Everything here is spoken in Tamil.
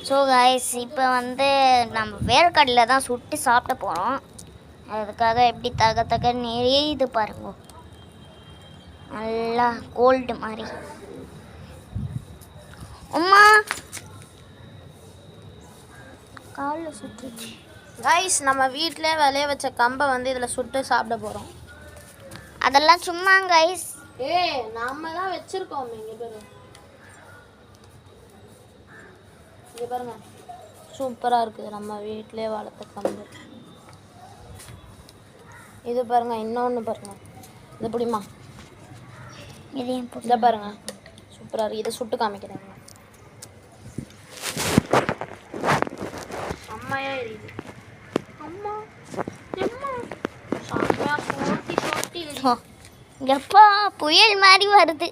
ஸோ கைஸ் இப்போ வந்து நம்ம வேர்க்கடலில் தான் சுட்டு சாப்பிட போகிறோம். அதுக்காக எப்படி தக நிறைய இது பாருங்க, நல்லா கோல்டு மாதிரி. அம்மா காலில் சுட்டுச்சு. கைஸ் நம்ம வீட்டில் விளைய வச்ச கம்பை வந்து இதில் சுட்டு சாப்பிட போகிறோம். அதெல்லாம் சும்மா கைஸ். நாம தான் வச்சிருக்கோம். இங்கே பாருங்க, சூப்பராக இருக்குது நம்ம வீட்டிலே வளர்த்த கம்பு. இது பாருங்க, இன்னொன்று பாருங்க, இது பிடிமா, இதை பாருங்க சூப்பராக இருக்குது. இதை சுட்டு காமிக்கிறேங்க. அம்மாயா எரியுது. அம்மா எப்பா புயல் மாதிரி வருது.